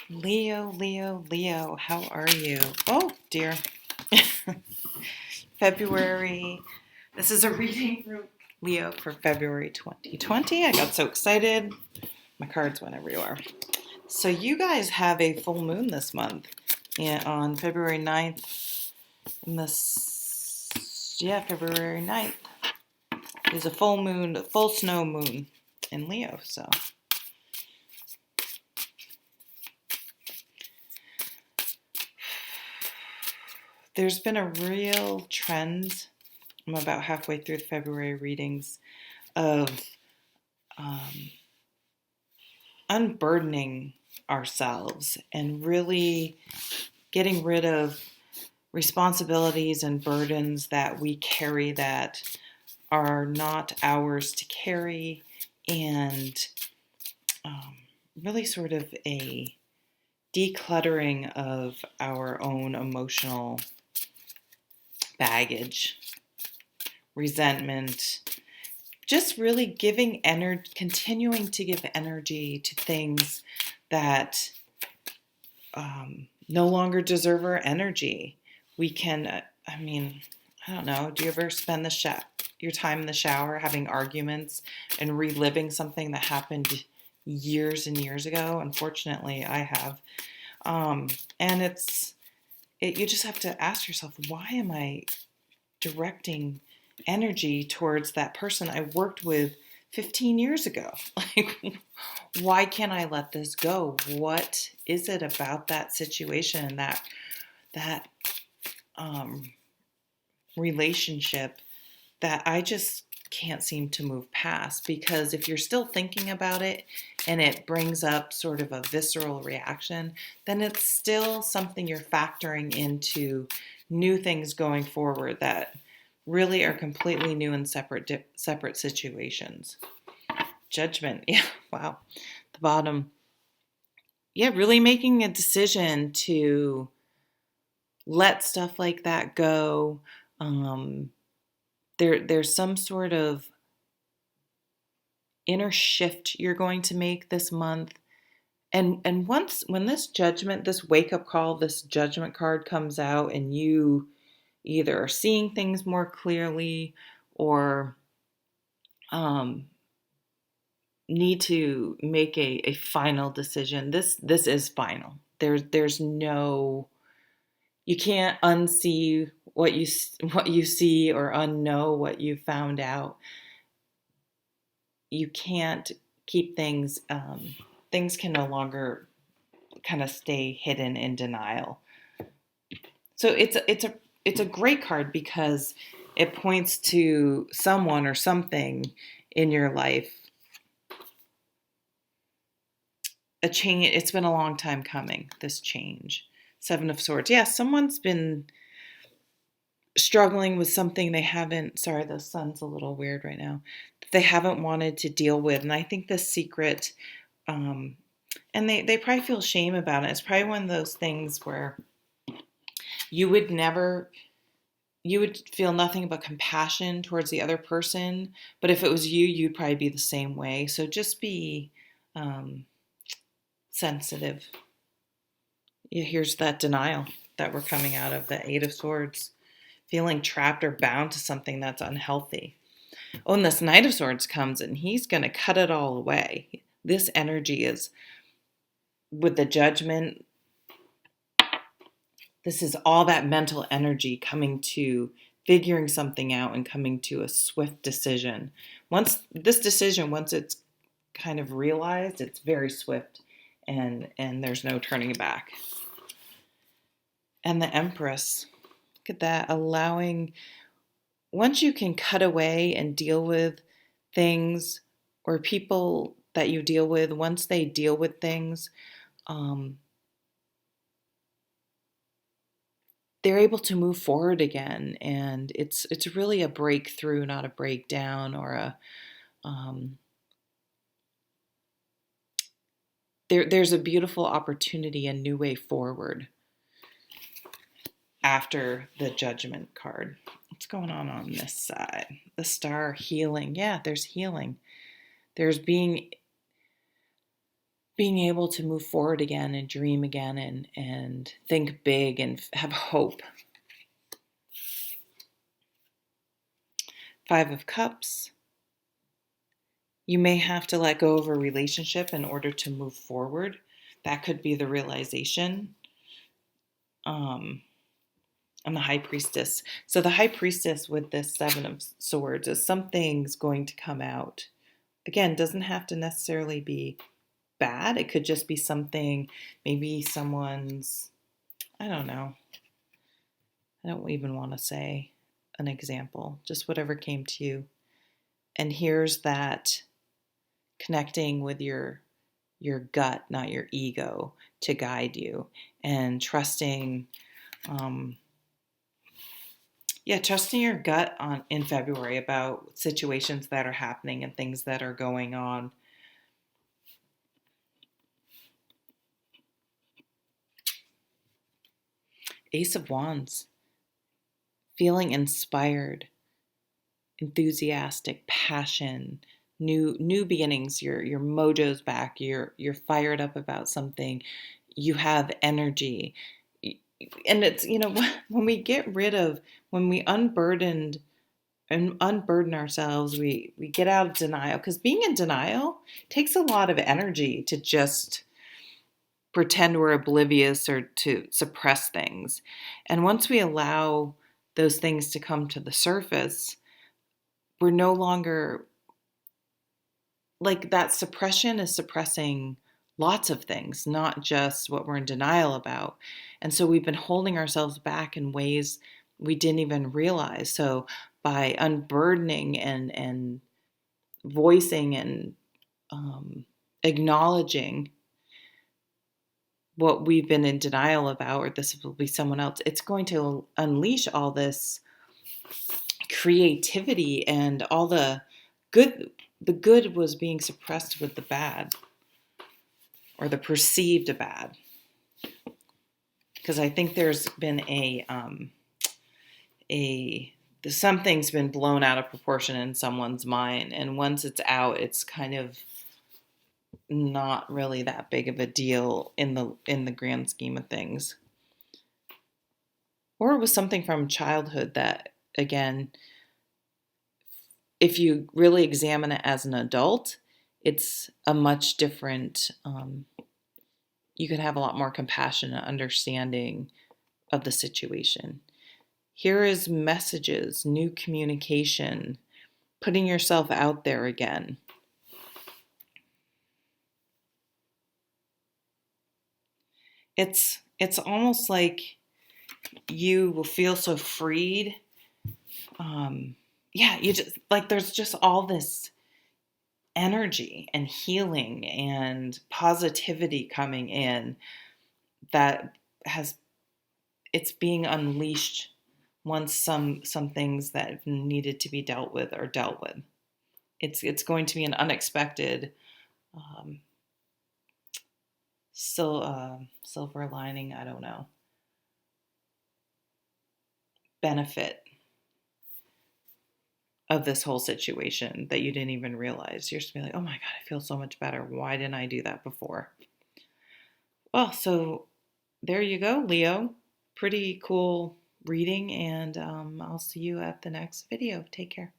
Leo, Leo, Leo, how are you? Oh, dear. February. This is a reading for Leo for February 2020. I got so excited. My cards went everywhere. So, you guys have a full moon this month. And on February 9th, February 9th is a full moon, full snow moon in Leo. So, there's been a real trend. I'm about halfway through the February readings of unburdening ourselves and really getting rid of responsibilities and burdens that we carry that are not ours to carry, and really sort of a decluttering of our own emotional baggage, resentment, just really continuing to give energy to things that no longer deserve our energy. We can, I don't know, do you ever spend your time in the shower having arguments and reliving something that happened years and years ago? Unfortunately, I have. And you just have to ask yourself, why am I directing energy towards that person I worked with 15 years ago? Like, why can't I let this go? What is it about that situation and that relationship that I just can't seem to move past? Because if you're still thinking about it and it brings up sort of a visceral reaction, then it's still something you're factoring into new things going forward that really are completely new and separate situations. Judgment. Yeah, wow. The bottom. Yeah, really making a decision to let stuff like that go. There's some sort of inner shift you're going to make this month. And when this wake up call, this judgment card comes out, and you either are seeing things more clearly or um, need to make a final decision. This is final. There's no, you can't unsee what you see or unknow what you found out. You can't keep things. Things can no longer kind of stay hidden in denial. So it's a great card because it points to someone or something in your life. A change. It's been a long time coming, this change. Seven of Swords. Yeah, someone's been struggling with something they haven't, sorry, the sun's a little weird right now, they haven't wanted to deal with. And I think the secret, and they probably feel shame about it. It's probably one of those things where you would never, you would feel nothing but compassion towards the other person. But if it was you, you'd probably be the same way. So just be sensitive. Yeah, here's that denial that we're coming out of, the Eight of Swords. Feeling trapped or bound to something that's unhealthy. Oh, and this Knight of Swords comes and he's going to cut it all away. This energy is with the Judgment. This is all that mental energy coming to figuring something out and coming to a swift decision. Once it's kind of realized, it's very swift and there's no turning back. And the Empress. Look at that, once you can cut away and deal with things or people that you deal with, once they deal with things, they're able to move forward again. And it's really a breakthrough, not a breakdown or a, there's a beautiful opportunity, a new way forward after the Judgment card. What's going on this side? The Star, healing. Yeah, there's healing. There's being being able to move forward again and dream again and think big and have hope. 5 of Cups. You may have to let go of a relationship in order to move forward. That could be the realization. And the High Priestess. So the High Priestess with this 7 of Swords is something's going to come out. Again, doesn't have to necessarily be bad. It could just be something, maybe someone's, I don't know. I don't even want to say an example, just whatever came to you. And here's that connecting with your gut, not your ego, to guide you, and trusting trusting your gut in February about situations that are happening and things that are going on. Ace of Wands. Feeling inspired, enthusiastic, passion, new beginnings. Your mojo's back. You're fired up about something. You have energy. And it's, when we unburden ourselves, we get out of denial, because being in denial takes a lot of energy to just pretend we're oblivious or to suppress things. And once we allow those things to come to the surface, we're no longer, like, that suppression is suppressing lots of things, not just what we're in denial about. And so we've been holding ourselves back in ways we didn't even realize. So by unburdening and voicing and acknowledging what we've been in denial about, or this will be someone else, it's going to unleash all this creativity, and all the good was being suppressed with the bad, or the perceived bad. Because I think there's been something's been blown out of proportion in someone's mind, and once it's out, it's kind of not really that big of a deal in the grand scheme of things. Or it was something from childhood that, again, if you really examine it as an adult, it's a much different, you can have a lot more compassion and understanding of the situation. Here is messages, new communication, putting yourself out there again. It's almost like you will feel so freed. You just, like, there's just all this energy and healing and positivity coming in that it's being unleashed once some things that needed to be dealt with are dealt with. It's going to be an unexpected silver lining, I don't know, benefit of this whole situation that you didn't even realize. You're just be like, oh my God, I feel so much better. Why didn't I do that before? Well, so there you go, Leo. Pretty cool reading, and I'll see you at the next video. Take care.